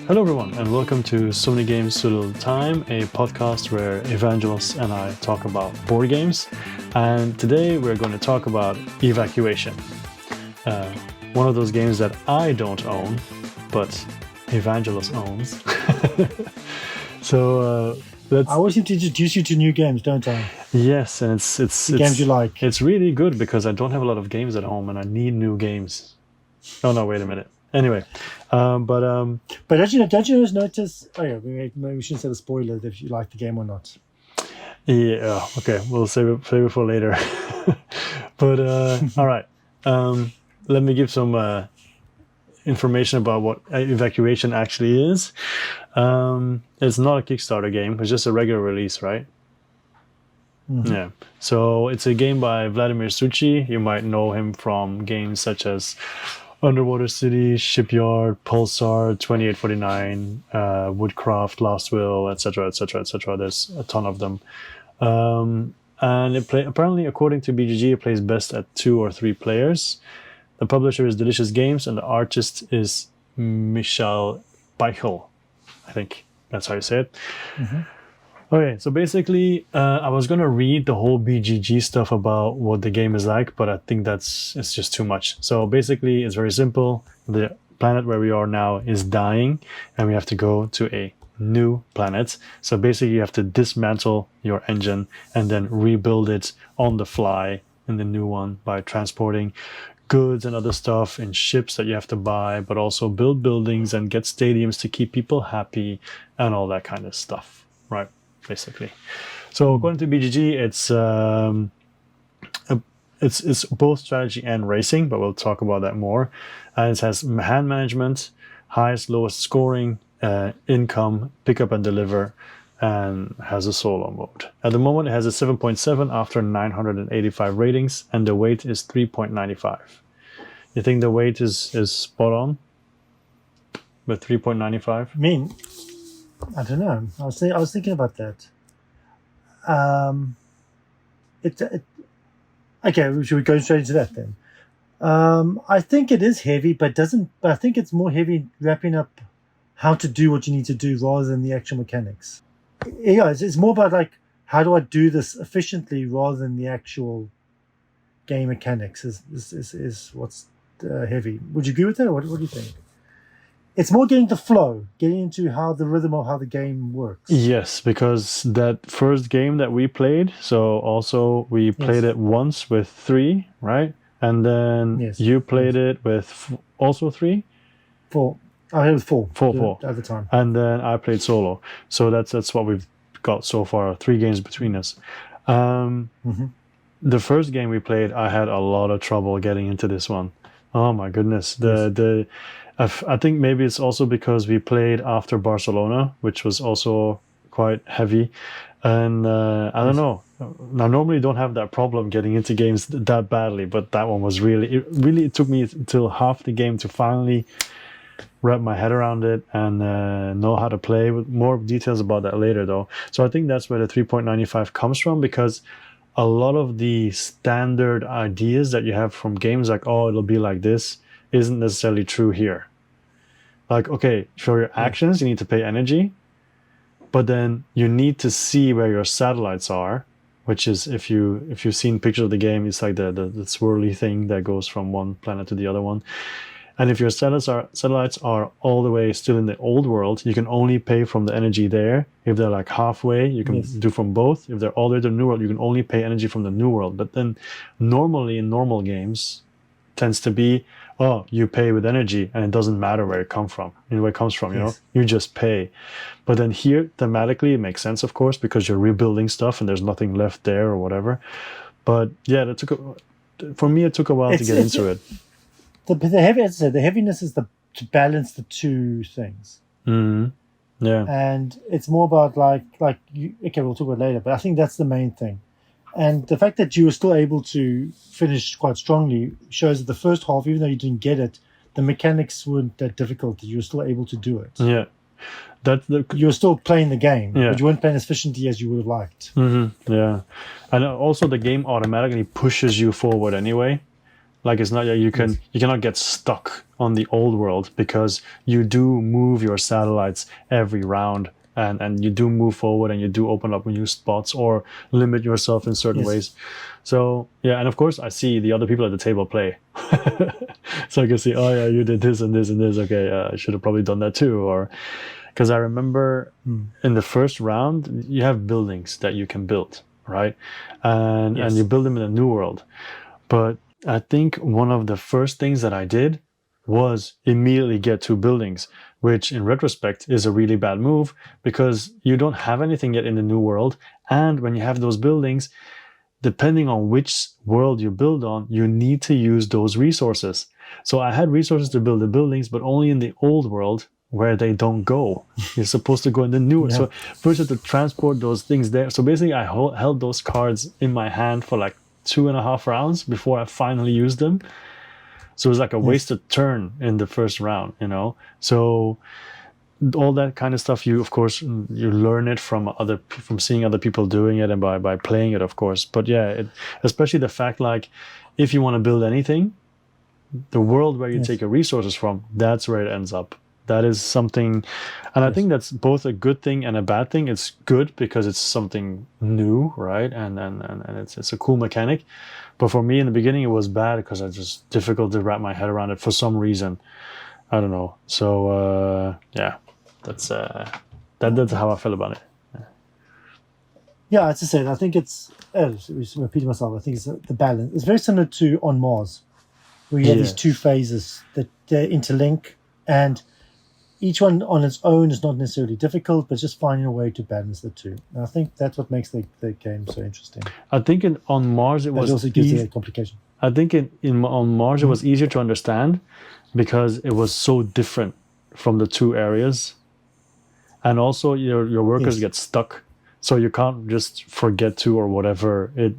Hello everyone and welcome to So Many Games So Little Time, a podcast where Evangelos and I talk about board games. And today we're going to talk about Evacuation, one of those games that I don't own, but Evangelos owns. I always seem to introduce you to new games, don't I? Yes, and it's games you like. It's really good because I don't have a lot of games at home and I need new games. Oh no, wait a minute. Anyway, but don't you notice? Oh yeah, maybe we shouldn't say the spoilers if you like the game or not. Yeah, okay, we'll save it for later. But all right, let me give some information about what Evacuation actually is. It's not a Kickstarter game; it's just a regular release, right? Mm-hmm. Yeah. So it's a game by Vladimir Suchy. You might know him from games such as Underwater City, Shipyard, Pulsar, 2849, Woodcraft, Last Will, etc., etc., etc. There's a ton of them. And apparently, according to BGG, it plays best at 2 or 3 players. The publisher is Delicious Games, and the artist is Michal Beichel. I think that's how you say it. Mm-hmm. Okay, so basically, I was going to read the whole BGG stuff about what the game is like, but I think it's just too much. So basically, it's very simple. The planet where we are now is dying, and we have to go to a new planet. So basically, you have to dismantle your engine and then rebuild it on the fly in the new one by transporting goods and other stuff in ships that you have to buy, but also build buildings and get stadiums to keep people happy and all that kind of stuff, right? Basically. So according to BGG, it's both strategy and racing, but we'll talk about that more. And it has hand management, highest, lowest scoring, income, pick up and deliver, and has a solo mode. At the moment, it has a 7.7 after 985 ratings, and the weight is 3.95. You think the weight is spot on with 3.95? I don't know. I was thinking about that. Okay. Should we go straight into that then? I think it is heavy, but I think it's more heavy wrapping up how to do what you need to do rather than the actual mechanics. Yeah, it's more about like how do I do this efficiently rather than the actual game mechanics. Is what's heavy. Would you agree with that? Or what do you think? It's more getting the flow, getting into how the rhythm of how the game works. Yes, because that first game that we played, so also we played it once with 3, right? And then you played it with also 3? 4. I had 4. 4 at the time. And then I played solo. So that's what we've got so far, 3 games between us. The first game we played, I had a lot of trouble getting into this one. Oh my goodness. I think maybe it's also because we played after Barcelona, which was also quite heavy. And I don't know. I normally don't have that problem getting into games that badly, but that one was it took me until half the game to finally wrap my head around it and know how to play. With more details about that later, though. So I think that's where the 3.95 comes from, because a lot of the standard ideas that you have from games, like, oh, it'll be like this, isn't necessarily true here. Like, okay, for your actions, you need to pay energy, but then you need to see where your satellites are, which is, if you've seen pictures of the game, it's like the swirly thing that goes from one planet to the other one. And if your satellites are all the way still in the old world, you can only pay from the energy there. If they're like halfway, you can do from both. If they're all the way to the new world, you can only pay energy from the new world. But then normally in normal games, tends to be, oh, you pay with energy and it doesn't matter where it comes from. You know, you just pay. But then here, thematically, it makes sense, of course, because you're rebuilding stuff and there's nothing left there or whatever. But yeah, for me, it took a while to get into it. The heaviness is to balance the two things. Mm-hmm. Yeah. And it's more about we'll talk about it later, but I think that's the main thing. And the fact that you were still able to finish quite strongly shows that the first half, even though you didn't get it, the mechanics weren't that difficult. You were still able to do it. Yeah. You were still playing the game, but you weren't playing as efficiently as you would have liked. Mm-hmm. Yeah. And also the game automatically pushes you forward anyway. Like it's not you cannot get stuck on the old world because you do move your satellites every round and you do move forward and you do open up new spots or limit yourself in certain ways. So yeah, and of course I see the other people at the table play. So I can see, oh yeah, you did this and this and this. Okay, I should have probably done that too. Or because I remember in the first round you have buildings that you can build, right? And you build them in a new world. But I think one of the first things that I did was immediately get 2 buildings, which in retrospect is a really bad move because you don't have anything yet in the new world. And when you have those buildings, depending on which world you build on, you need to use those resources. So I had resources to build the buildings, but only in the old world where they don't go. You're supposed to go in the new world. So first you have to transport those things there. So basically I held those cards in my hand for like 2.5 rounds before I finally used them. So it was like a wasted turn in the first round, you know. So all that kind of stuff, you of course you learn it from seeing other people doing it and by playing it, of course. But yeah, especially the fact like if you want to build anything, the world where you take your resources from, that's where it ends up. That is something, and I think that's both a good thing and a bad thing. It's good because it's something new, right? And it's a cool mechanic. But for me in the beginning, it was bad because it's just difficult to wrap my head around it for some reason. I don't know. So yeah, that's how I feel about it. Yeah, as I said, I think it's repeating myself. I think it's the balance. It's very similar to on Mars, where you have these 2 phases that interlink, and each one on its own is not necessarily difficult, but just finding a way to balance the 2. And I think that's what makes the game so interesting. I think on Mars it was also gives it a complication. I think on Mars it was easier to understand because it was so different from the 2 areas, and also your workers get stuck, so you can't just forget to or whatever. It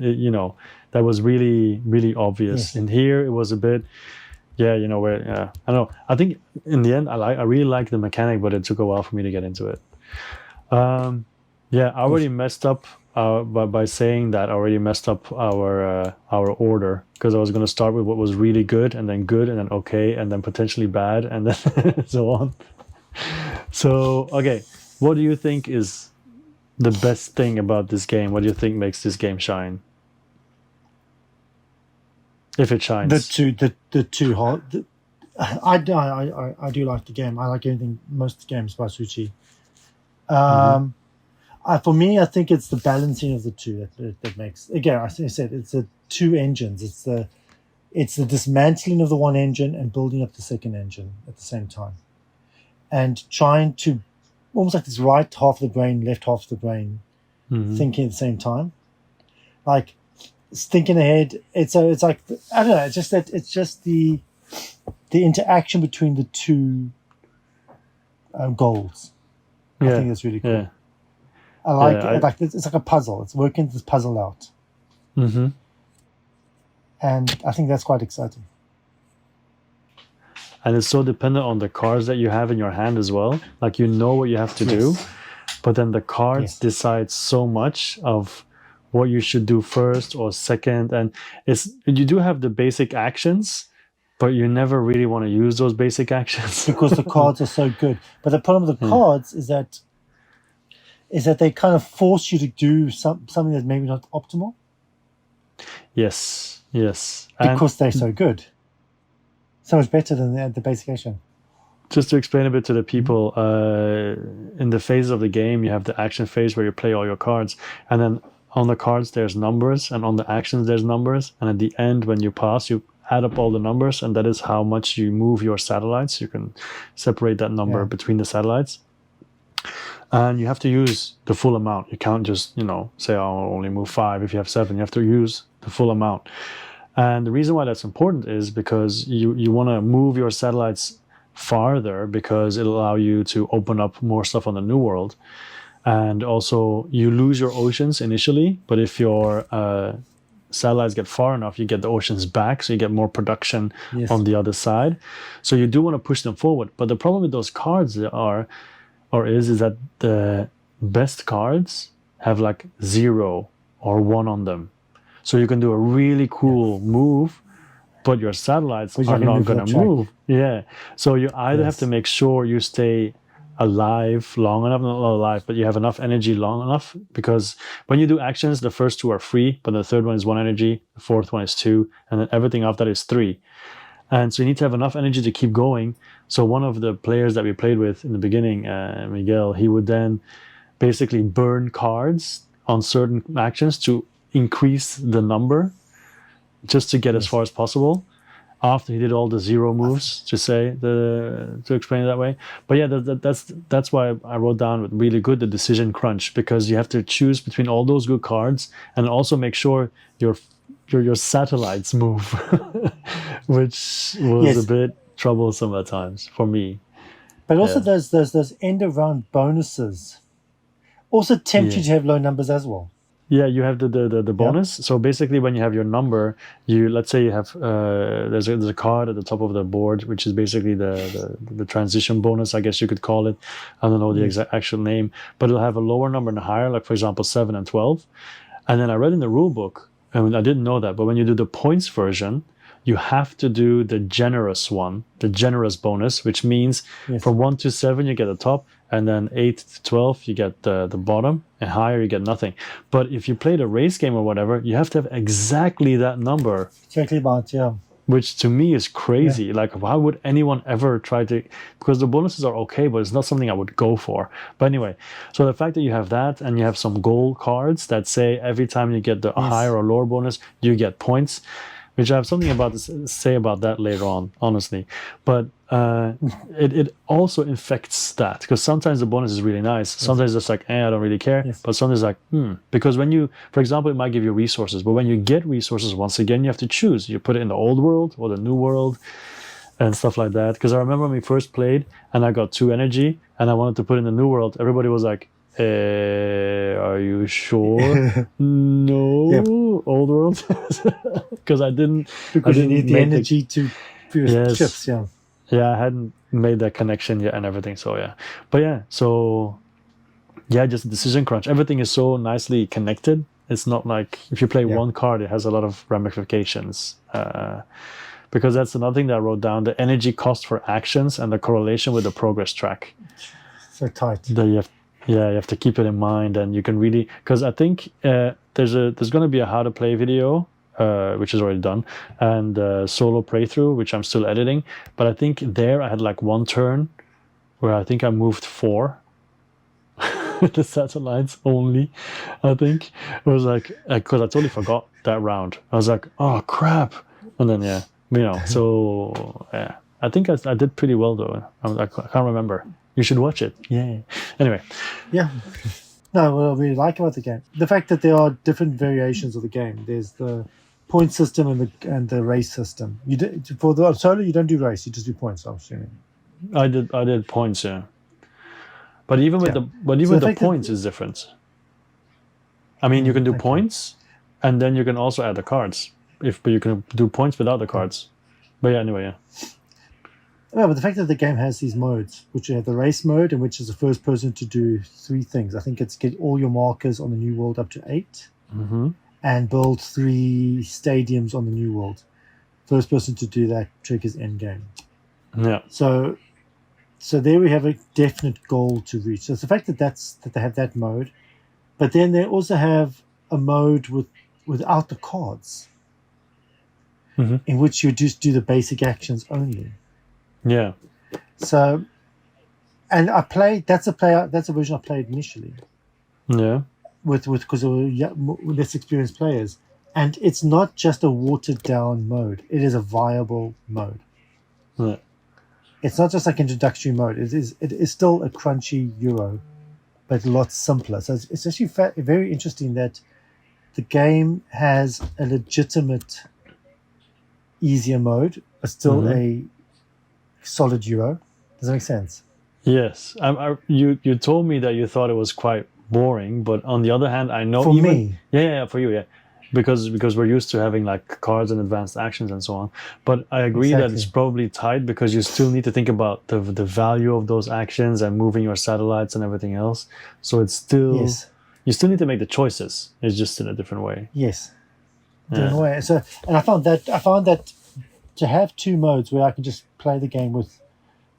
that was really really obvious. In here it was a bit. Yeah, I don't know. I think in the end, I really like the mechanic, but it took a while for me to get into it. I already messed up by saying that. I already messed up our order because I was going to start with what was really good and then okay, and then potentially bad, and then so on. So, okay, what do you think is the best thing about this game? What do you think makes this game shine? If it shines. The two hard. I do like the game. I like most games by Suchy. For me, I think it's the balancing of the 2 that makes. Again, as I said, it's the 2 engines. It's the dismantling of the one engine and building up the second engine at the same time, and trying to almost like this right half of the brain, left half of the brain, thinking at the same time, like. Thinking ahead, it's like I don't know. It's just the interaction between the 2 goals. I think that's really cool. I like it. It's like a puzzle. It's working this puzzle out, and I think that's quite exciting. And it's so dependent on the cards that you have in your hand as well. Like what you have to do, but then the cards decide so much of what you should do first or second, and you do have the basic actions, but you never really want to use those basic actions because the cards are so good. But the problem with the cards is that they kind of force you to do something that's maybe not optimal. Yes, because they're so good, so much better than the basic action. Just to explain a bit to the people, in the phases of the game, you have the action phase where you play all your cards, and then on the cards there's numbers, and on the actions there's numbers, and at the end when you pass you add up all the numbers, and that is how much you move your satellites. You can separate that number between the satellites, and you have to use the full amount. You can't just say I'll only move 5 if you have 7. You have to use the full amount. And the reason why that's important is because you want to move your satellites farther, because it'll allow you to open up more stuff on the new world. And also, you lose your oceans initially, but if your satellites get far enough, you get the oceans back, so you get more production on the other side. So you do want to push them forward. But the problem with those cards is that the best cards have like 0 or 1 on them. So you can do a really cool move, but your satellites But you're are not not gonna going move to your move. Yeah. So you either have Yes. to make sure you stay alive long enough, not alive, but you have enough energy long enough, because when you do actions, the first two are free, but the third one is 1 energy, the fourth one is 2, and then everything after that is 3. And so you need to have enough energy to keep going. So one of the players that we played with in the beginning, Miguel, he would then basically burn cards on certain actions to increase the number just to get as Yes. far as possible after he did all the zero moves, to explain it that way. But yeah, that's why I wrote down with really good the decision crunch, because you have to choose between all those good cards and also make sure your satellites move, which was a Yes. bit troublesome at times for me. But also Yeah. those end of round bonuses also tempt Yeah. you to have low numbers as well. Yeah, you have the Yeah. bonus. So basically, when you have your number, let's say you have there's a card at the top of the board, which is basically the transition bonus, I guess you could call it. I don't know the Yes. exact actual name, but it'll have a lower number and a higher, like for example 7 and 12. And then I read in the rule book, and I didn't know that, but when you do the points version, you have to do the generous one, the generous bonus, which means Yes. from 1 to 7 you get the top, and then 8 to 12 you get the bottom, and higher you get nothing. But if you play the race game or whatever, you have to have exactly that number, Exactly about, yeah. which to me is crazy. Like, why would anyone ever try to? Because the bonuses are okay, but it's not something I would go for. But anyway, so the fact that you have that and you have some goal cards that say every time you get the Yes. higher or lower bonus, you get points, which I have something about to say about that later on, honestly. But it also infects that, because sometimes the bonus is really nice. Sometimes it's like, I don't really care. Yes. But sometimes like, because when you, for example, it might give you resources, but when you get resources, once again, you have to choose. You put it in the old world or the new world and stuff like that. Because I remember when we first played and I got 2 energy and I wanted to put in the new world, everybody was like, are you sure? No, Yep. old world. Because I didn't Because you need the make energy to for your Yes. chips, yeah. Yeah, I hadn't made that connection yet and everything. So yeah, but yeah, so yeah, just decision crunch. Everything is so nicely connected. It's not like if you play Yeah. one card, it has a lot of ramifications. Because that's another thing that I wrote down: the energy cost for actions and the correlation with the progress track. So tight. That you have to keep it in mind, and you can really, because I think there's going to be a how to play video, which is already done, and solo playthrough, which I'm still editing. But I think there I had like one turn where I think I moved 4 with the satellites only. I think it was like, because I totally forgot that round. I was like, oh crap, and then so yeah, I think I did pretty well though. I can't remember. You should watch it. Yeah. Anyway. Yeah. No, what I really like about the game, the fact that there are different variations of the game. There's the point system and the race system. For the solo, you don't do race; you just do points. I'm assuming. I did points, yeah. But even with Yeah. the points is different. I mean, you can do points, and then you can also add the cards. But you can do points without the cards. But yeah, anyway, yeah. No, but the fact that the game has these modes, which you have the race mode, in which is the first person to do 3 things. I think it's get all your markers on the new world up to 8, and build 3 stadiums on the new world. First person to do that triggers end game. Yeah. So there we have a definite goal to reach. So it's the fact that they have that mode, but then they also have a mode without the cards, in which you just do the basic actions only. Yeah. So, and I played. That's a version I played initially. Yeah. With because there were less experienced players, and it's not just a watered down mode. It is a viable mode. Yeah. It's not just like introductory mode. It is still a crunchy Euro, but a lot simpler. So it's actually very interesting that the game has a legitimate easier mode, but still a solid Euro. Does that make sense? Yes. You told me that you thought it was quite boring, but on the other hand, I know For me. Yeah, for you, yeah. Because we're used to having like cards and advanced actions and so on. But I agree that it's probably tight because you still need to think about the value of those actions and moving your satellites and everything else. So it's still you still need to make the choices. It's just in a different way. Yes. Different way. So, and I found that to have two modes where I can just play the game with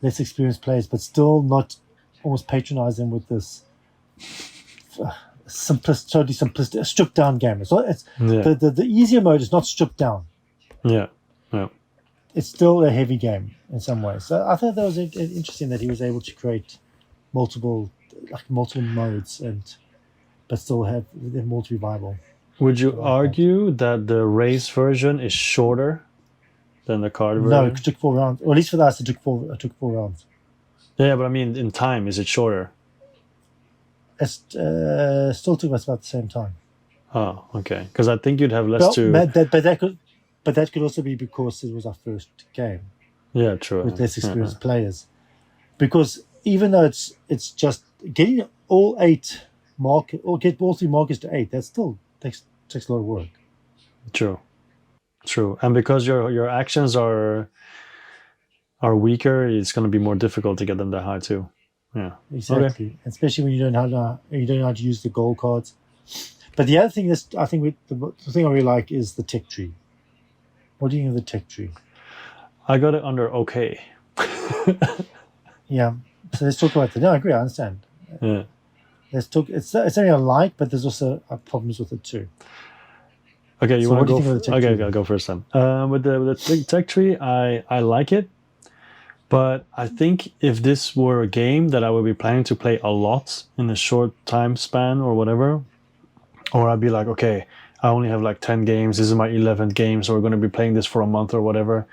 less experienced players, but still not almost patronize them with this totally simplistic, stripped down game. So it's the easier mode is not stripped down. Yeah. It's still a heavy game in some ways. So I thought that was interesting that he was able to create multiple modes but still have them all to be viable. Would you argue that the race version is shorter than the card version? No, it took 4 rounds. Or at least for us, it took four rounds. Yeah, but I mean, in time, is it shorter? It still took us about the same time. Oh, okay. Because I think you'd have less to. But that could also be because it was our first game. Yeah, true. With less experienced players, because even though it's just getting all 8 or get all 3 markers to 8, that still takes a lot of work. True. And because your actions are weaker, it's going to be more difficult to get them that high too. Yeah, exactly. Okay. Especially when you don't know how to use the goal cards. But the other thing is, I think the thing I really like is the tech tree. What do you think of the tech tree? I got it under okay. Yeah. So let's talk about that. No, I agree. I understand. Yeah. Let's talk. It's something I like, but there's also problems with it too. Okay, you want to go? Okay, I'll go first then. With the tech tree, I like it, but I think if this were a game that I would be planning to play a lot in a short time span or whatever, or I'd be like, okay, I only have like 10 games. This is my 11th game, so we're going to be playing this for a month or whatever.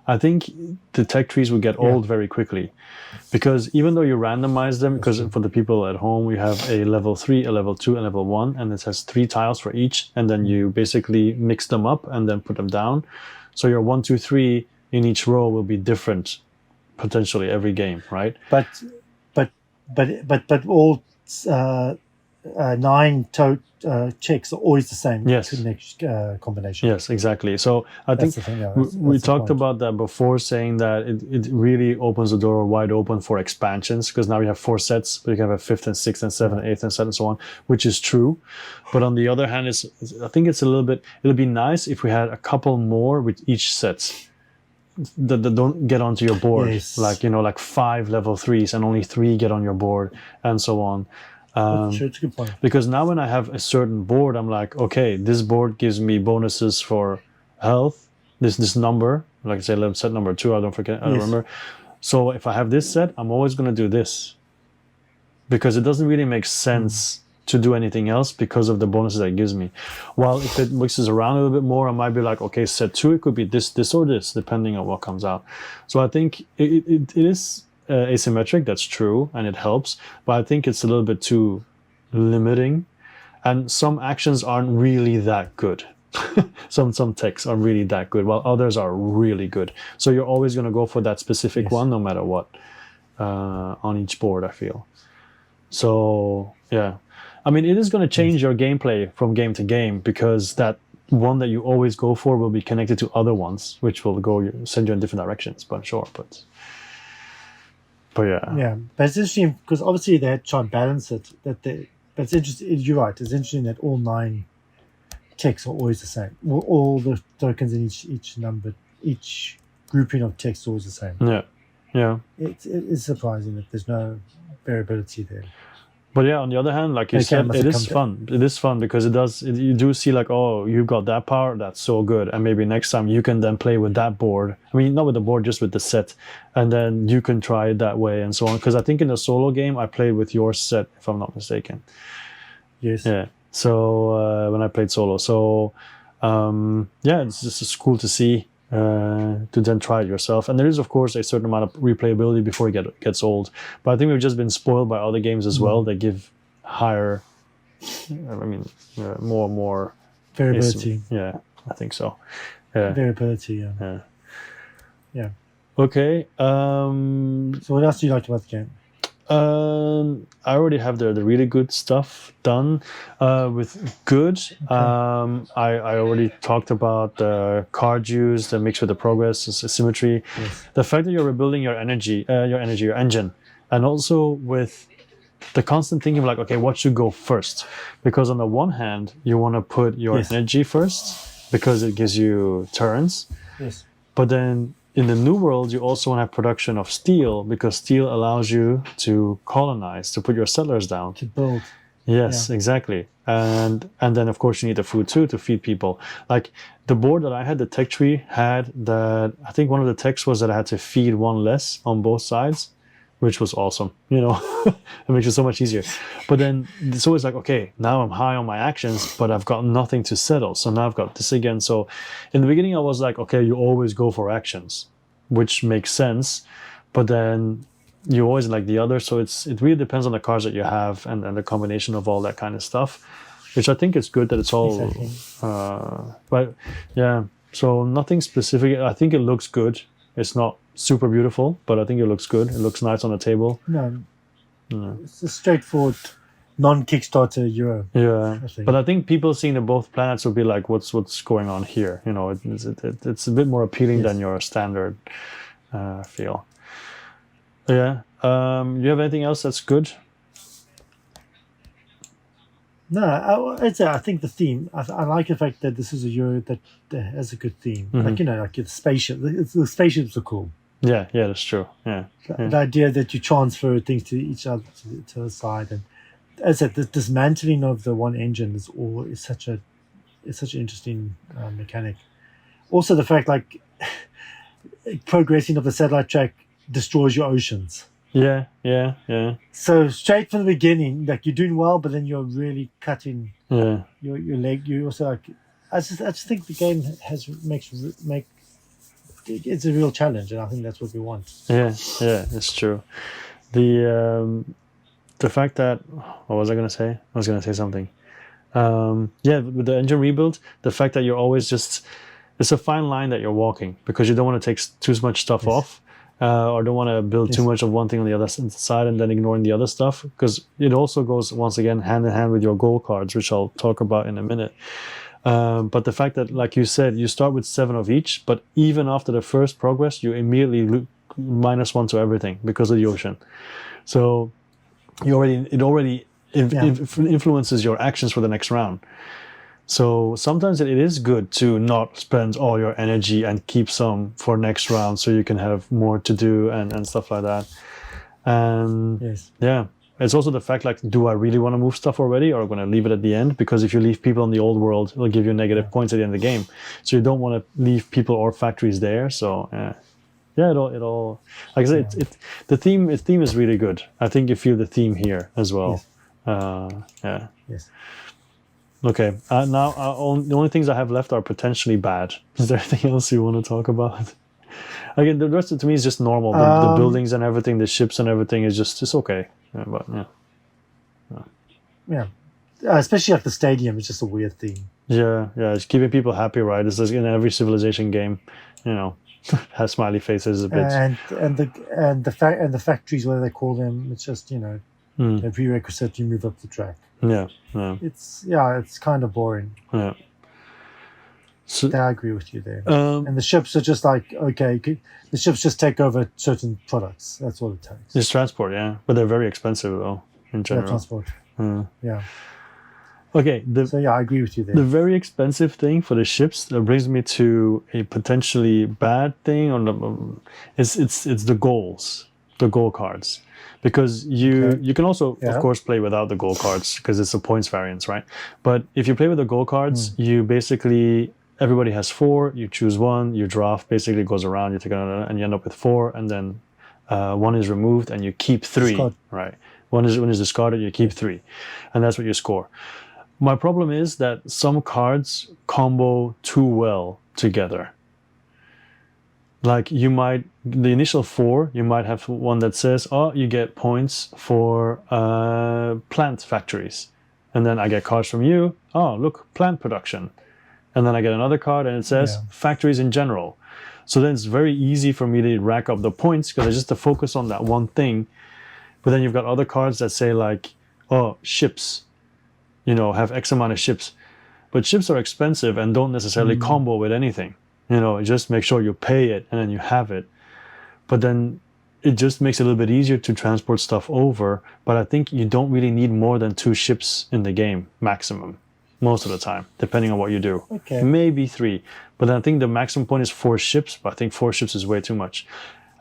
I think the tech trees would get old very quickly, because even though you randomize them, because for the people at home, we have a level 3, a level 2, and level 1, and it has 3 tiles for each, and then you basically mix them up and then put them down. So your 1, 2, 3 in each row will be different, potentially every game, right? But all 9 checks are always the same. Yes. Next combination. Yes, exactly. So I think we talked about that before, saying that it really opens the door wide open for expansions, because now we have 4 sets, but you can have a 5th and 6th and 7th and 8th and 7th and so on, which is true. But on the other hand, I think it's it'll be nice if we had a couple more with each set that don't get onto your board. Yes. Like 5 level 3s and only 3 get on your board and so on. Sure, it's a good point. Because now when I have a certain board, I'm like, okay, this board gives me bonuses for health. This number, like say set number 2, I don't remember. So if I have this set, I'm always going to do this, because it doesn't really make sense to do anything else because of the bonuses that it gives me. While if it mixes around a little bit more, I might be like, okay, set 2, it could be this or this, depending on what comes out. So I think it is asymmetric, that's true, and it helps, but I think it's a little bit too limiting, and some actions aren't really that good. some techs are really that good, while others are really good, so you're always going to go for that specific one no matter what, on each board, I feel. So yeah, I mean, it is going to change your gameplay from game to game, because that one that you always go for will be connected to other ones, which will send you in different directions, but sure. But yeah, but it's interesting because obviously they had to try and balance it. But it's interesting. You're right. It's interesting that all 9 texts are always the same. All the tokens in each grouping of texts are always the same. Yeah. It is surprising that there's no variability there. But yeah, on the other hand, like you said, it is fun. It is fun because you do see like, oh, you've got that power, that's so good. And maybe next time you can then play with that board. I mean, not with the board, just with the set. And then you can try it that way and so on. Because I think in the solo game, I played with your set, if I'm not mistaken. Yes. Yeah. So when I played solo. So yeah, it's cool to see. To then try it yourself, and there is of course a certain amount of replayability before it gets old, but I think we've just been spoiled by other games as well that give higher more variability. Yeah, I think so. Yeah. Variability. Yeah. Okay. So what else do you like about the game? I already have the really good stuff done. With good, I already talked about the card use, the mix with the progress, the symmetry, the fact that you're rebuilding your engine, and also with the constant thinking of like, okay, what should go first? Because on the one hand, you want to put your energy first because it gives you turns. Yes. But then in the New World, you also want to have production of steel because steel allows you to colonize, to put your settlers down. To build. Yes, exactly. And then of course you need the food too to feed people. Like the board that I had, the tech tree had that. I think one of the techs was that I had to feed one less on both sides, which was awesome. You know, it makes it so much easier. But then it's always like, okay, now I'm high on my actions, but I've got nothing to settle. So now I've got this again. So in the beginning, I was like, okay, you always go for actions, which makes sense. But then you always like the other. So it really depends on the cards that you have and the combination of all that kind of stuff, which I think is good that it's all. Exactly. But yeah, so nothing specific. I think it looks good. It's not super beautiful, but I think it looks good. It looks nice on the table. No, it's a straightforward non-Kickstarter Euro. Yeah, I think. but I think people seeing the both planets will be like, "What's going on here?" You know, it's a bit more appealing than your standard feel. Yeah. You have anything else that's good? No, I think the theme. I like the fact that this is a Euro that has a good theme. Like like the spaceship. The spaceships are cool. Yeah, that's true. Yeah. The idea that you transfer things to each other to the side, and as I said, the dismantling of the one engine is such an interesting mechanic. Also, the fact like progressing of the satellite track destroys your oceans. Yeah. So straight from the beginning, like you're doing well, but then you're really cutting Yeah. your leg. You also like. I just think the game makes it's a real challenge, and I think that's what we want. Yeah, it's true. The fact that what was I going to say? I was going to say something. With the engine rebuild, the fact that you're always it's a fine line that you're walking because you don't want to take too much stuff off, or don't want to build too much of one thing on the other side and then ignoring the other stuff, because it also goes once again hand in hand with your goal cards, which I'll talk about in a minute. But the fact that, like you said, you start with 7 of each, but even after the first progress, you immediately -1 to everything because of the ocean. So it already influences your actions for the next round. So sometimes it is good to not spend all your energy and keep some for next round, so you can have more to do and stuff like that. And yeah. It's also the fact, like, do I really want to move stuff already, or am I going to leave it at the end? Because if you leave people in the old world, it'll give you negative points at the end of the game. So you don't want to leave people or factories there. So it all like I said, the theme is really good. I think you feel the theme here as well. Yes. Okay. Now the only things I have left are potentially bad. Is there anything else you want to talk about? Again, the rest of to me is just normal. The buildings and everything, the ships and everything is just okay. Especially like the stadium is just a weird theme. Yeah, it's keeping people happy, right? It's like in every Civilization game, has smiley faces a bit. And the factories, whatever they call them, it's just a prerequisite you move up the track. Yeah. It's kind of boring. Yeah. So, I agree with you there. And the ships are just like, okay, the ships just take over certain products. That's all it takes. It's transport, yeah. But they're very expensive, though, in general. Yeah, transport. Yeah. Okay. I agree with you there. The very expensive thing for the ships that brings me to a potentially bad thing. It's the goals, the goal cards. Because you can also, of course, play without the goal cards because it's a points variance, right? But if you play with the goal cards, you basically... Everybody has 4. You choose 1. You draft. Basically, it goes around. You take another, and you end up with 4. And then 1 is removed, and you keep 3. Discard. Right. One is discarded. You keep 3, and that's what you score. My problem is that some cards combo too well together. Like the initial 4, you might have one that says, "Oh, you get points for plant factories," and then I get cards from you. Oh, look, plant production. And then I get another card and it says factories in general. So then it's very easy for me to rack up the points because I just to focus on that one thing. But then you've got other cards that say like, oh, ships, have X amount of ships. But ships are expensive and don't necessarily combo with anything. Just make sure you pay it and then you have it. But then it just makes it a little bit easier to transport stuff over. But I think you don't really need more than 2 ships in the game, maximum. most of the time, depending on what you do. Okay. Maybe 3. But then I think the maximum point is 4 ships, but I think 4 ships is way too much.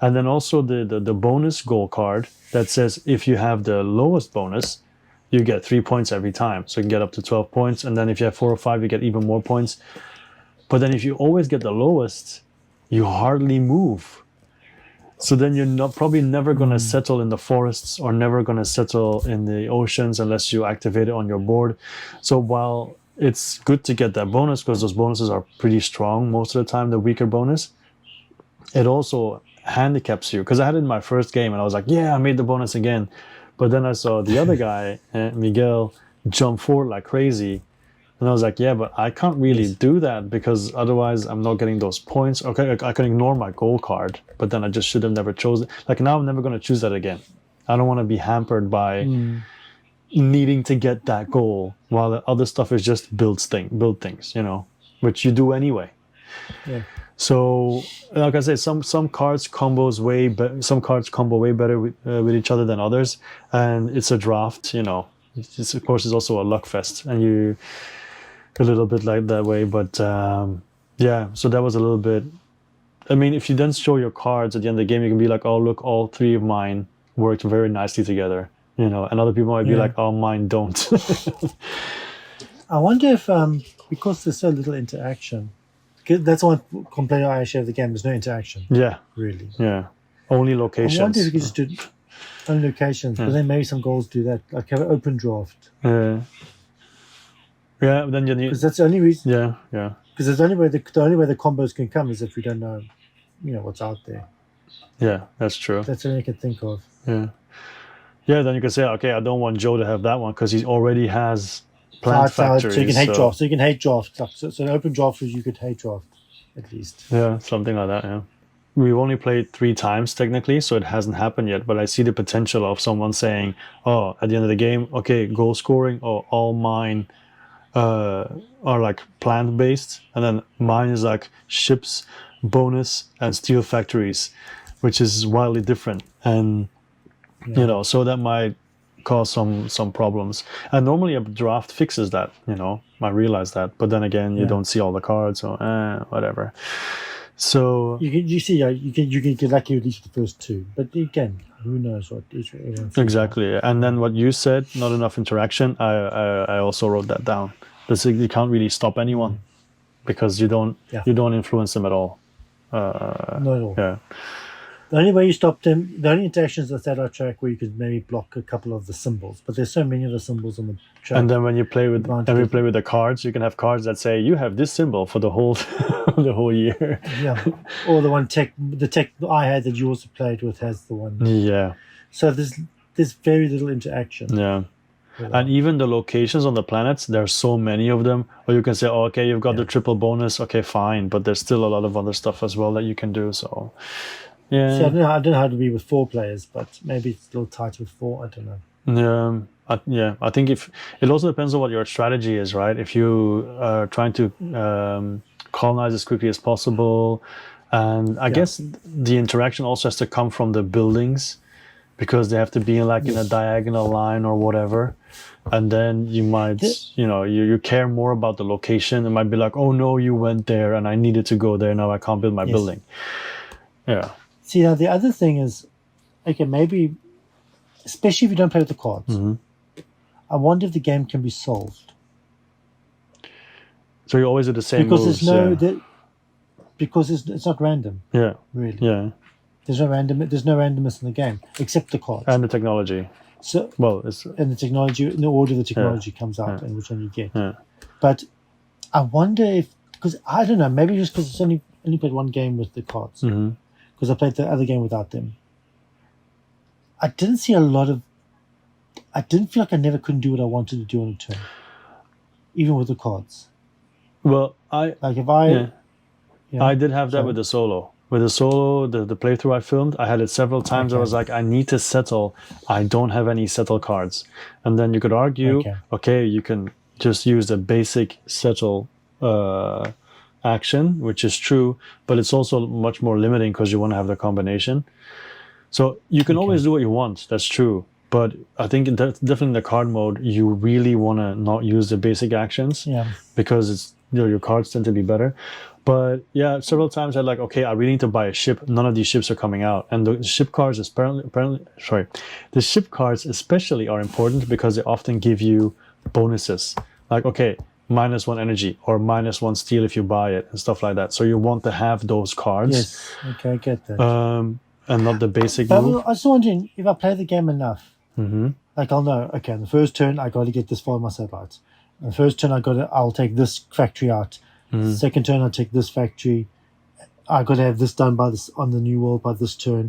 And then also the bonus goal card that says if you have the lowest bonus, you get 3 points every time. So you can get up to 12 points. And then if you have 4 or 5, you get even more points. But then if you always get the lowest, you hardly move. So then you're probably never going to settle in the forests or never going to settle in the oceans unless you activate it on your board. So while it's good to get that bonus because those bonuses are pretty strong most of the time, the weaker bonus, it also handicaps you. Because I had it in my first game and I was like, yeah, I made the bonus again. But then I saw the other guy, Miguel, jump forward like crazy. And I was like, yeah, but I can't really do that because otherwise I'm not getting those points. Okay, I can ignore my goal card, but then I just should have never chosen it. Like now I'm never going to choose that again. I don't want to be hampered by needing to get that goal while the other stuff is just build things, you know, which you do anyway. Yeah. So, like I said, some cards combo way better with each other than others, and it's a draft, you know. Of course, it's also a luck fest, and you a little bit like that way. But yeah, so that was a little bit. I mean, if you then show your cards at the end of the game, you can be like, "Oh, look, all 3 of mine worked very nicely together," you know, and other people might be like, "Oh, mine don't." I wonder if because there's so little interaction. That's one complaint I actually have the game. There's no interaction. Yeah. Really. Yeah. Only locations. I wonder if you could just do only locations, but then maybe some goals do that. Like have an open draft. Yeah, then you need. Because that's the only reason. Yeah. Because there's the only way the combos can come is if we don't know, you know, what's out there. Yeah, that's true. That's the only I can think of. Yeah. Yeah, then you can say, okay, I don't want Joe to have that one because he already has plant factories. So you can hate draft. So you can hate draft. So an open draft is you could hate draft, at least. Yeah, something like that. Yeah. We've only played 3 times technically, so it hasn't happened yet. But I see the potential of someone saying, "Oh, at the end of the game, okay, goal scoring. Oh, all mine are like plant based, and then mine is like ships, bonus, and steel factories, which is wildly different." And you know, so that might cause some problems. And normally a draft fixes that. You know, I realize that. But then again, you don't see all the cards, so whatever. So you can get lucky at least the first 2, but again, who knows what exactly. And then what you said, not enough interaction. I also wrote that down. You can't really stop anyone because you don't influence them at all. Not at all. Yeah. The only way you stop them, the only interactions are that track where you could maybe block a couple of the symbols, but there's so many of the symbols on the track. And then when you play with the cards, you can have cards that say you have this symbol for the whole the whole year. Yeah, or the tech I had that you also played with has the one. Yeah. So there's very little interaction. Yeah. And even the locations on the planets, there's so many of them. Or you can say, oh, okay, you've got the triple bonus. Okay, fine. But there's still a lot of other stuff as well that you can do. So, yeah. See, I don't know how to be with 4 players, but maybe it's a little tight with 4. I don't know. I think if it also depends on what your strategy is, right? If you are trying to colonize as quickly as possible, and I guess the interaction also has to come from the buildings because they have to be in a diagonal line or whatever. And then you might, you care more about the location. It might be like, oh no, you went there and I needed to go there. Now I can't build my building. Yeah. See, now the other thing is, okay, maybe, especially if you don't play with the cards, I wonder if the game can be solved. So you always do the same moves. Because it's not random. Yeah. Really. Yeah. There's no randomness in the game except the cards and the technology. So and the technology, in the order the technology comes out and which one you get. Yeah. But I wonder if, because I don't know, maybe just because it's only played one game with the cards, because I played the other game without them. I didn't see a lot of. I didn't feel like I never couldn't do what I wanted to do on a turn, even with the cards. Well, I did have that with the solo. With the solo, the playthrough I filmed, I had it several times. I was like, I need to settle. I don't have any settle cards. And then you could argue, okay, you can just use the basic settle action, which is true, but it's also much more limiting because you want to have the combination. So you can always do what you want. That's true. but I think definitely in the card mode, you really want to not use the basic actions because it's your cards tend to be better. But yeah, several times I like, okay, I really need to buy a ship. None of these ships are coming out, and the ship cards the ship cards especially are important because they often give you bonuses. Like, okay, -1 energy or -1 steel if you buy it and stuff like that. So you want to have those cards. Yes. Okay, I get that. And not the basic But move. I was wondering if I play the game enough. Mm-hmm. Like I'll know. Okay, on the first turn I got to get this far in my satellites. On the first turn I'll take this factory out. Second turn I'll take this factory. I got to have this done by this on the new world by this turn.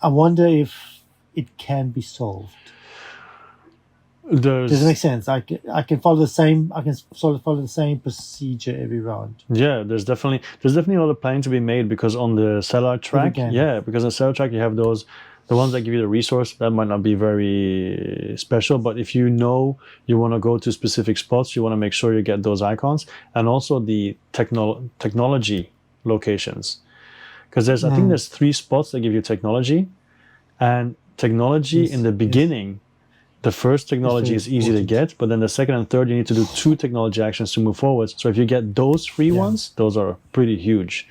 I wonder if it can be solved. Does it make sense? I can follow the same. I can sort of follow the same procedure every round. Yeah, there's definitely a lot of planning to be made because on the satellite track, because on the satellite track you have the ones that give you the resource that might not be very special, but if you know you want to go to specific spots, you want to make sure you get those icons and also the technology locations, because I think there's 3 spots that give you technology, and technology in the beginning. The first technology is easy to get, but then the second and third, you need to do 2 technology actions to move forward. So if you get those free ones, those are pretty huge.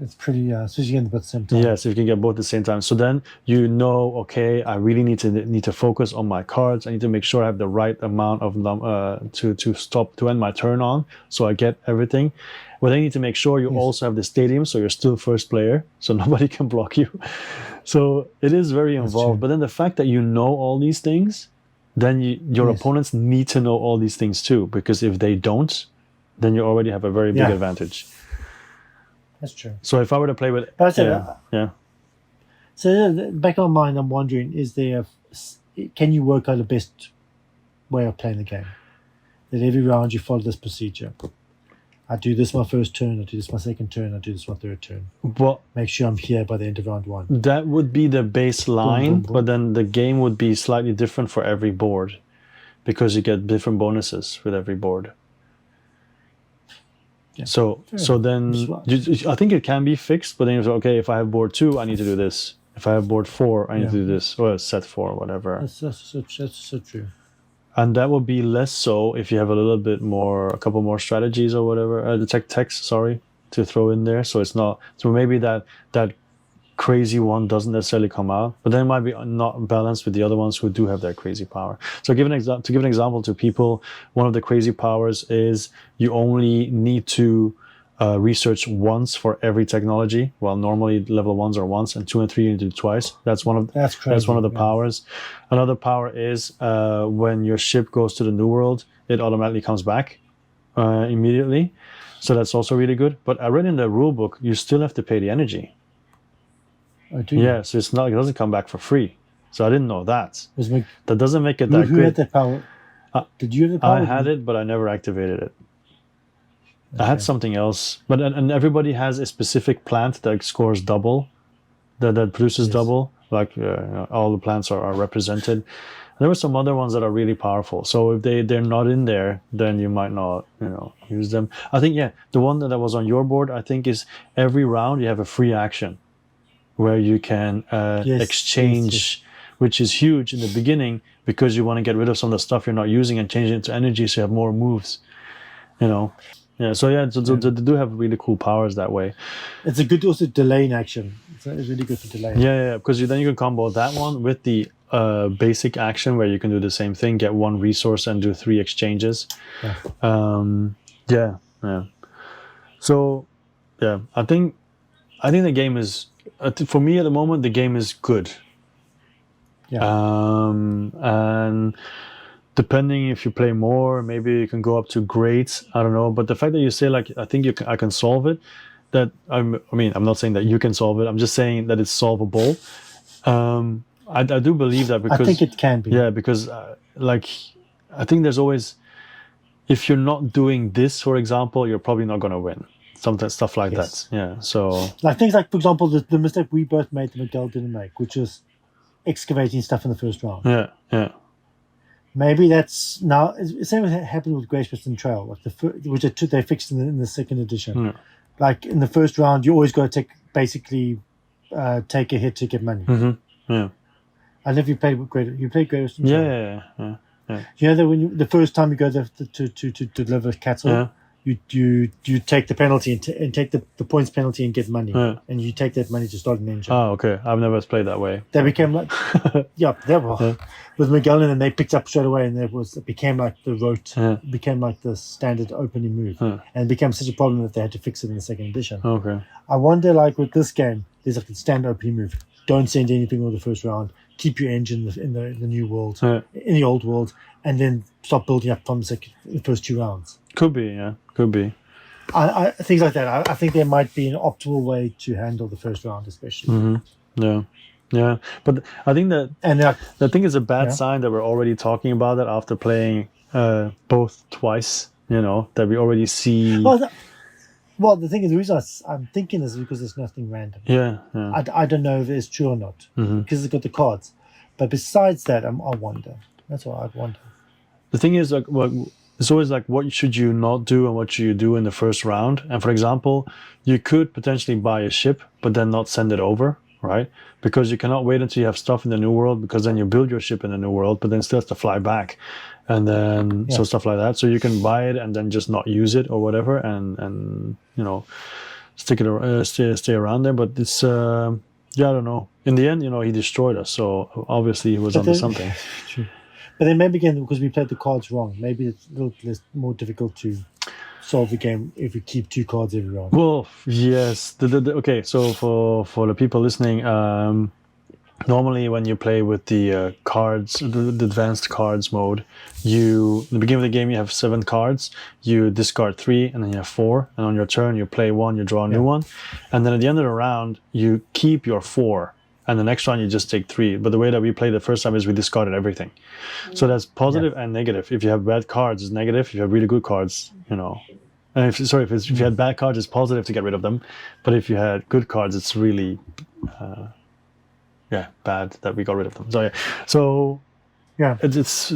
It's pretty, especially getting both at the same time. Yes, if you can get both at the same time. So then you know, okay, I really need to focus on my cards. I need to make sure I have the right amount of to end my turn on, so I get everything. But then you need to make sure you also have the stadium, so you're still first player, so nobody can block you. So it is very involved. But then the fact that you know all these things, then your opponents need to know all these things too, because if they don't, then you already have a very big advantage. That's true. So if I were to play with... So back on mine, I'm wondering, can you work out the best way of playing the game? That every round you follow this procedure. I do this my first turn, I do this my second turn, I do this my third turn. Well, make sure I'm here by the end of round 1. That would be the baseline, but then the game would be slightly different for every board because you get different bonuses with every board. Yeah. So then I think it can be fixed, but then you say, okay, if I have board 2, I need to do this. If I have board 4, I need to do this, or set 4, whatever. That's so true. And that will be less so if you have a couple more strategies or whatever, text, to throw in there. So it's not, so maybe that crazy one doesn't necessarily come out, but then it might be not balanced with the other ones who do have that crazy power. So to give an example to people, one of the crazy powers is you only need to research once for every technology. Well, normally level 1s are once, and 2 and 3 you need to do twice. That's one of the powers. Another power is when your ship goes to the new world, it automatically comes back immediately. So that's also really good. But I read in the rule book, you still have to pay the energy. Oh, do you? Yeah, so it doesn't come back for free. So I didn't know that. That doesn't make it that good. Who had that power? Did you have the power? I had it, but I never activated it. Okay. I had something else, but and everybody has a specific plant that scores double, that produces double. Like all the plants are represented. There were some other ones that are really powerful. So if they're not in there, then you might not use them. I think the one that was on your board, I think, is every round you have a free action where you can exchange, which is huge in the beginning because you want to get rid of some of the stuff you're not using and change it into energy so you have more moves. Yeah, so they do have really cool powers that way. It's a good also delaying action. It's really good for delaying. Yeah, because then you can combo that one with the basic action where you can do the same thing, get 1 resource and do 3 exchanges. Yeah. So, I think the game is, for me at the moment, the game is good. Yeah. And depending if you play more, maybe you can go up to great. I don't know. But the fact that you say I think I can solve it, I'm not saying that you can solve it. I'm just saying that it's solvable. I do believe that because I think it can be. Yeah, because I think there's always, if you're not doing this, for example, you're probably not going to win. Stuff like that. Yeah. So things like, for example, the mistake we both made that Miguel didn't make, which is excavating stuff in the first round. Yeah. Maybe that's now. Same as happened with Great Western Trail, which they fixed in the second edition. Yeah. Like in the first round, you always got to take a hit to get money. Mm-hmm. Yeah. I don't know if you played Great Western Yeah, Trail. yeah. You know that when the first time you go there to deliver cattle, Yeah. you take the penalty and take the points penalty and get money, Yeah. and you take that money to start an engine. Oh, okay. I've never played that way. They became like Yeah. with Magellan, and they picked up straight away, and it became like the rote, Yeah. became like the standard opening move, Yeah. and it became such a problem that they had to fix it in the second edition. Okay. I wonder, like with this game, there's like the standard opening move. Don't send anything on the first round. Keep your engine in the new world, Yeah. in the old world, and then start building up from the first 2 rounds. Could be, yeah. Could be. I things like that. I think there might be an optimal way to handle the first round, especially. Yeah. Yeah. But I think that And I think it's a bad Yeah. sign that we're already talking about it after playing both twice, you know, that we already see. well, the thing is, the reason I'm thinking is because there's nothing random. Yeah. I don't know if it's true or not because it's got the cards. But besides that, I wonder. That's what I wonder. The thing is, like, it's always like, what should you not do and what should you do in the first round? And for example, you could potentially buy a ship, but then not send it over, right? Because you cannot wait until you have stuff in the new world, because then you build your ship in the new world, but then still has to fly back. And then, so stuff like that. So you can buy it and then just not use it or whatever, and you know, stick it, stay around there. But it's, I don't know. In the end, you know, he destroyed us. So obviously he was onto something. True. But then maybe again, because we played the cards wrong, maybe it's a little less, more difficult to solve the game if we keep 2 cards every round. Well, yes. Okay, so for the people listening, normally when you play with the cards, the advanced cards mode, in the beginning of the game you have 7 cards, you discard 3, and then you have 4, and on your turn you play 1, you draw a new one, and then at the end of the round you keep your 4. And the next round you just take 3. But the way that we played the first time is we discarded everything. So that's positive and negative. If you have bad cards, it's negative. If you have really good cards, you know. And if you had bad cards, it's positive to get rid of them. But if you had good cards, it's really, bad that we got rid of them. So it's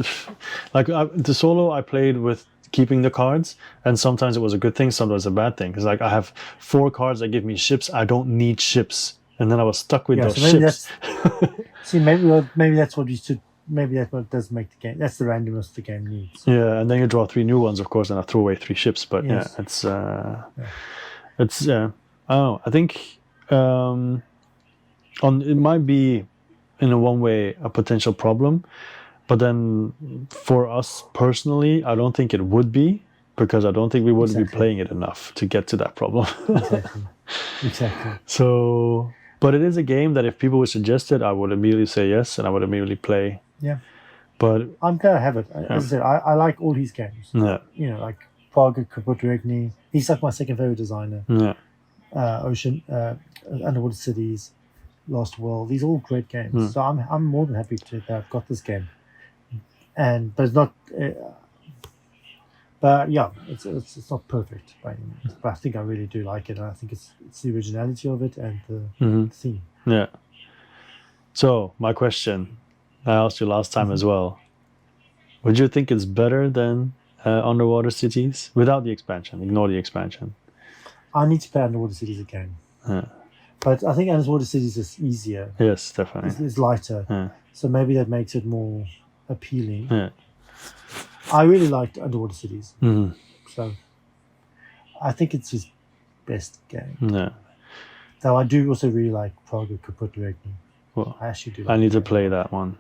like the solo I played with keeping the cards, and sometimes it was a good thing, sometimes a bad thing. Because like I have 4 cards that give me ships. I don't need ships. And then I was stuck with those ships. See, maybe that's what you should. Maybe that's what does make the game. That's the randomness the game needs. Yeah, and then you draw 3 new ones, of course, and I throw away 3 ships. But it's I don't know. I think it might be in a one way a potential problem, but then for us personally, I don't think it would be, because I don't think we wouldn't be playing it enough to get to that problem. Exactly. So. But it is a game that if people would suggest it, I would immediately say yes, and I would immediately play. Yeah. But I'm glad I have it. As I said, I like all his games. Yeah. You know, like Praga Kaputregni. He's like my second favorite designer. Yeah. Ocean, Underwater Cities, Lost World. These are all great games. So I'm more than happy that I've got this game. But it's not. But yeah, it's not perfect by any means. But I think I really do like it, and I think it's the originality of it and the theme. Yeah. So my question, I asked you last time as well. Would you think it's better than Underwater Cities without the expansion? Ignore the expansion. I need to play Underwater Cities again. Yeah. But I think Underwater Cities is easier. Yes, definitely. It's lighter. Yeah. So maybe that makes it more appealing. Yeah. I really liked Underwater Cities. Mm-hmm. So I think it's his best game. Yeah. Though I do also really like Praga Kaputregni. Well, I actually do. I need to play that one.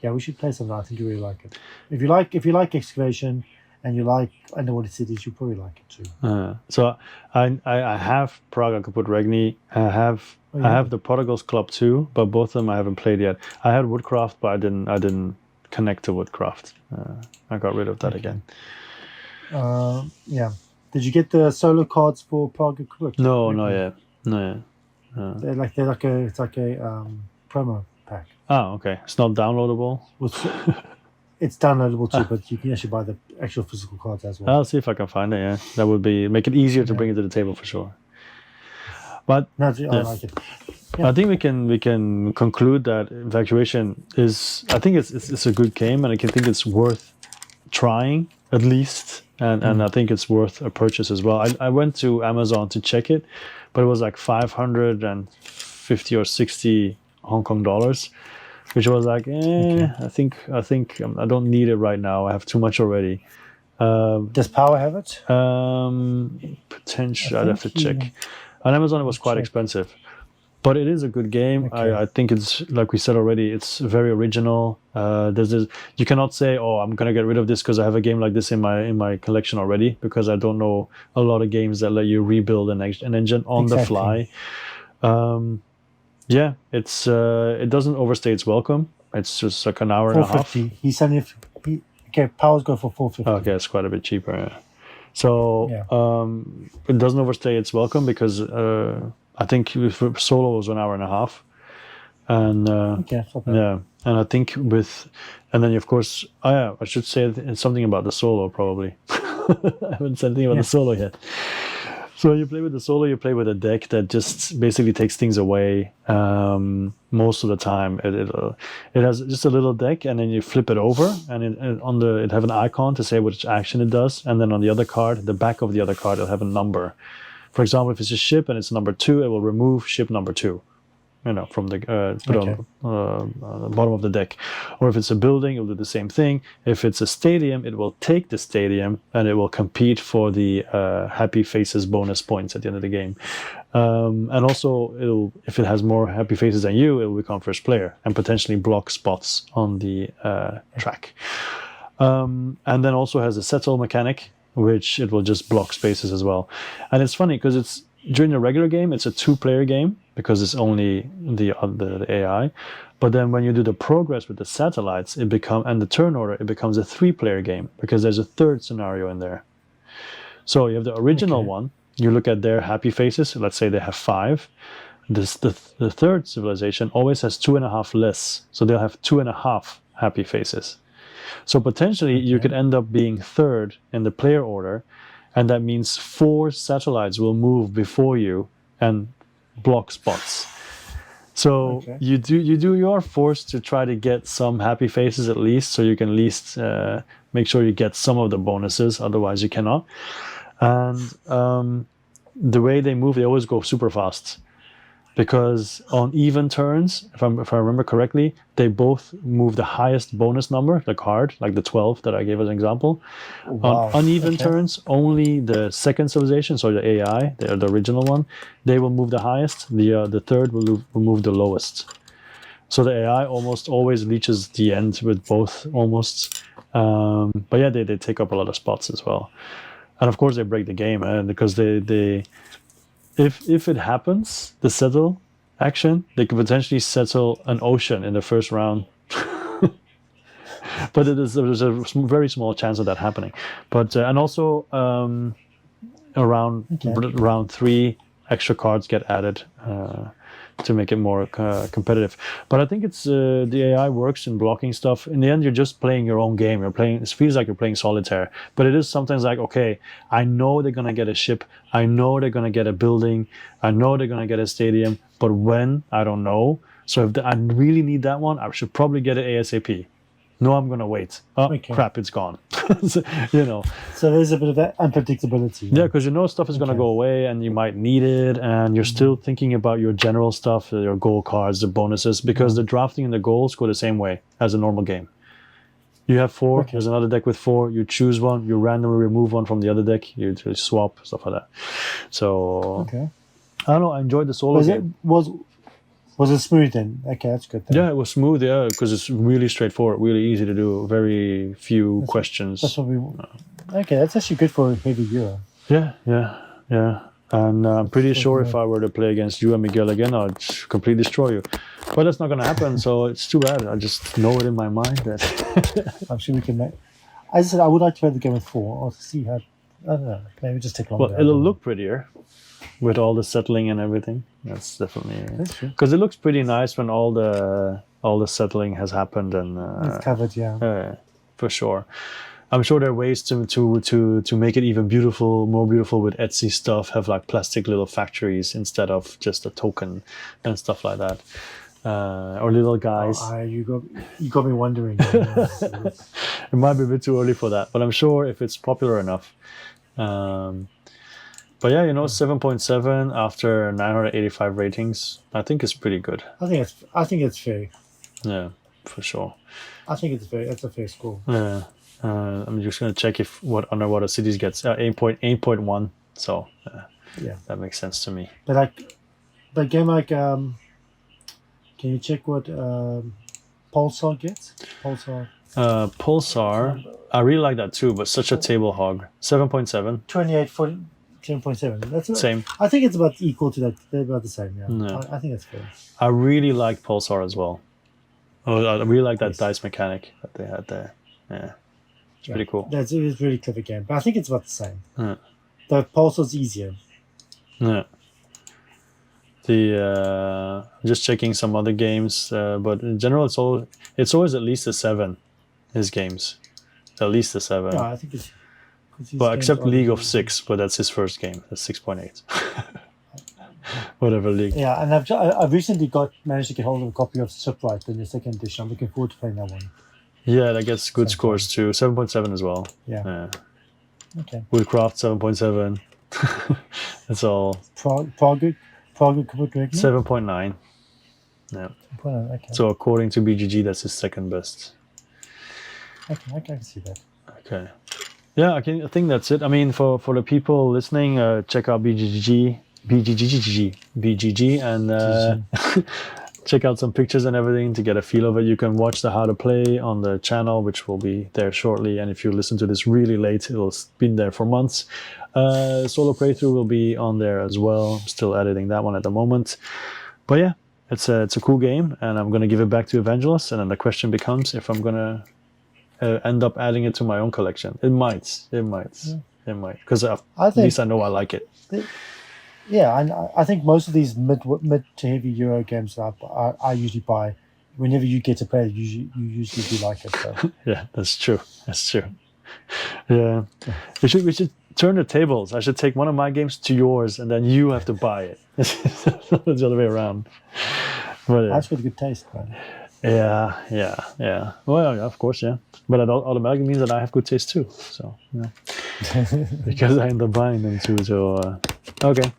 Yeah, we should play something. I think you really like it. If you like Excavation and you like Underwater Cities, you probably like it too. So I have Praga Kaputregni. I have the Prodigals Club too, but both of them I haven't played yet. I had Woodcraft, but I didn't connect to Woodcraft. I got rid of that again. Yeah. Did you get the solo cards for Praga Kaput? No, not yet. They're like a promo pack. Oh, okay. It's not downloadable. It's downloadable too, but you can actually buy the actual physical cards as well. I'll see if I can find it. Yeah, that would make it easier to bring it to the table for sure. But I like it. I think we can conclude that Evacuation is. I think it's a good game, and I think it's worth trying at least, and I think it's worth a purchase as well. I went to Amazon to check it, but it was like 550 or 60 Hong Kong dollars. which was like, I think I don't need it right now. I have too much already. Does Power have it? Potentially, I'd have to check. On Amazon, it was quite expensive, but it is a good game. Okay. I think it's, like we said already, it's very original. There's this, you cannot say, "Oh, I'm gonna get rid of this because I have a game like this in my collection already," because I don't know a lot of games that let you rebuild an engine on the fly. Yeah, it's it doesn't overstay its welcome. It's just like an hour and a half. He's selling it. Okay, Powers go for $450. Okay, it's quite a bit cheaper. Yeah. So it doesn't overstay its welcome because I think solo was an hour and a half, and yeah, and I think and then of course, I should say something about the solo probably. I haven't said anything about the solo yet. So when you play with the solo, you play with a deck that just basically takes things away most of the time. It has just a little deck, and then you flip it over, and it have an icon to say which action it does, and then on the other card, the back of the other card, it'll have a number. For example, if it's a ship and it's number 2, it will remove ship number 2. From the put on the bottom of the deck. Or if it's a building, it'll do the same thing. If it's a stadium, it will take the stadium and it will compete for the happy faces bonus points at the end of the game. And also, if it has more happy faces than you, it will become first player and potentially block spots on the track. And then also has a settle mechanic, which it will just block spaces as well. And it's funny because during the regular game, it's a 2-player game because it's only the AI. But then when you do the progress with the satellites, and the turn order, it becomes a 3-player game because there's a third scenario in there. So you have the original one. You look at their happy faces. Let's say they have 5. The third civilization always has 2.5 less. So they'll have 2.5 happy faces. So potentially you could end up being third in the player order. And that means 4 satellites will move before you and block spots. So you are forced to try to get some happy faces at least, so you can at least make sure you get some of the bonuses. Otherwise, you cannot. And the way they move, they always go super fast. Because on even turns, if I remember correctly, they both move the highest bonus number, the card, like the 12 that I gave as an example. Wow. On uneven turns, only the second civilization, so the AI, the original one, they will move the highest. The third will move the lowest. So the AI almost always reaches the end with both almost. But yeah, they take up a lot of spots as well. And of course, they break the game because they If it happens, the settle action, they could potentially settle an ocean in the first round. But there's a very small chance of that happening. But and also around round 3, extra cards get added to make it more competitive. But I think it's the AI works in blocking stuff. In the end, you're just playing your own game. It feels like you're playing solitaire. But it is sometimes like, okay, I know they're gonna get a ship. I know they're gonna get a building. I know they're gonna get a stadium. But when, I don't know. So if I really need that one, I should probably get it ASAP. No, I'm gonna wait. Oh crap, it's gone. So, So there's a bit of that unpredictability. Yeah, because stuff is gonna go away, and you might need it, and you're still thinking about your general stuff, your goal cards, the bonuses, because the drafting and the goals go the same way as a normal game. You have 4. There's another deck with 4. You choose one. You randomly remove one from the other deck. You swap stuff like that. So I don't know. I enjoyed the solo game. Was it smooth then? Okay, that's good then. Yeah, it was smooth, because it's really straightforward, really easy to do, very few questions. That's what we want. Okay, that's actually good for a heavy Euro. Yeah. And I'm pretty sure if I were to play against you and Miguel again, I'd completely destroy you. But that's not going to happen, so it's too bad. I just know it in my mind that... I'm sure we can make... As I said, I would like to play the game with 4, or see how... I don't know, maybe just take longer. Well, it'll look prettier. With all the settling and everything, that's definitely because it looks pretty nice when all the settling has happened and it's covered, for sure. I'm sure there are ways to make it even more beautiful with Etsy stuff. Have like plastic little factories instead of just a token and stuff like that, or little guys. You got me wondering. It might be a bit too early for that, but I'm sure if it's popular enough. But yeah, 7.7 after 985 ratings, I think it's pretty good. I think it's fair. Yeah, for sure. I think it's a fair score. Yeah. I'm just gonna check if what Underwater Cities gets 8.1. So Yeah, that makes sense to me. but a game like can you check what Pulsar gets? Pulsar Pulsar, I really like that too, but such a table hog. 7.7. 28 for 10.7. That's Same. I think it's about equal to that. They're about the same. Yeah, No. I think that's fair. I really like Pulsar as well. Oh, I really like that Yes. dice mechanic that they had there. Yeah, it's pretty cool. It was a really clever game, but I think it's about the same. Yeah. The Pulsar's easier. Yeah. I'm just checking some other games, but in general, it's always at least a 7. His games, at least a 7. Yeah, I think it's. 'cause these But games except are League of really- 6, but that's his first game. That's 6.8. Whatever league. Yeah, and I've recently managed to get hold of a copy of Shipwright in the second edition. I'm looking forward to playing that one. Yeah, that gets good Same scores too. 7.7 as well. Yeah. Okay. Woodcraft 7.7. That's all. Prague correct? 7.9. Yeah. Okay. So according to BGG, that's his second best. Okay, I can see that. Okay. Yeah, I think that's it. I mean, for the people listening, check out BGG, and check out some pictures and everything to get a feel of it. You can watch the How to Play on the channel, which will be there shortly. And if you listen to this really late, it'll been there for months. Solo playthrough will be on there as well. I'm still editing that one at the moment. But yeah, it's a cool game, and I'm gonna give it back to Evangelos. And then the question becomes if I'm gonna end up adding it to my own collection. It might, because at least I know I like it. Yeah, and I think most of these mid to heavy Euro games I usually buy. Whenever you get to play, you usually do like it. So. Yeah, that's true. Yeah, we should turn the tables. I should take one of my games to yours, and then you have to buy it. It's the other way around. But, That's with good taste, man. Yeah. Well, yeah, of course, yeah. But that automatically means that I have good taste too. So, yeah. Because I end up buying them too. So, okay.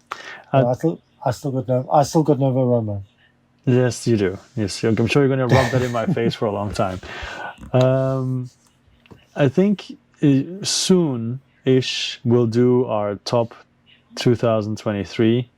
I still got Nova Roma. Yes, you do. Yes, I'm sure you're going to rub that in my face for a long time. I think soon-ish we'll do our top 2023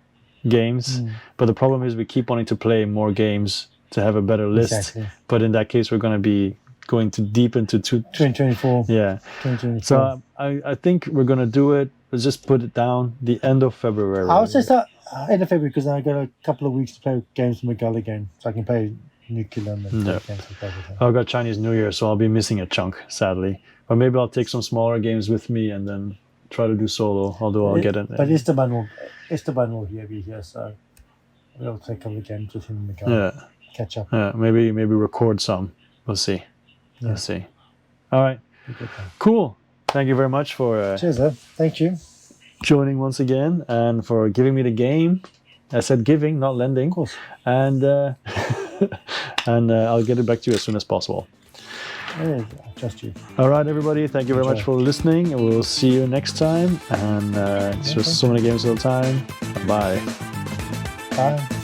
games. But the problem is we keep wanting to play more games to have a better list. Exactly. But in that case, we're going to be going too deep into 2024. Yeah. 2024. So I think we're going to do it. Let's just put it down the end of February. I would say start end of February because I got a couple of weeks to play games with Miguel again, so I can play Nuclear and games with Miguel. I've got Chinese New Year, so I'll be missing a chunk, sadly. But maybe I'll take some smaller games with me and then try to do solo. Although I'll get it. But Esteban will be here, so we'll take a couple of games with him and Miguel. Yeah. Catch up. Yeah. Maybe record some. We'll see. Yeah. Let's see. All right. Cool. Thank you very much for Cheers, thank you. joining once again and for giving me the game. I said giving, not lending. Of course. And and I'll get it back to you as soon as possible. Yeah, I trust you. All right, everybody. Thank you very much for listening. We'll see you next time. And it's just so many games all the time. Bye. Bye.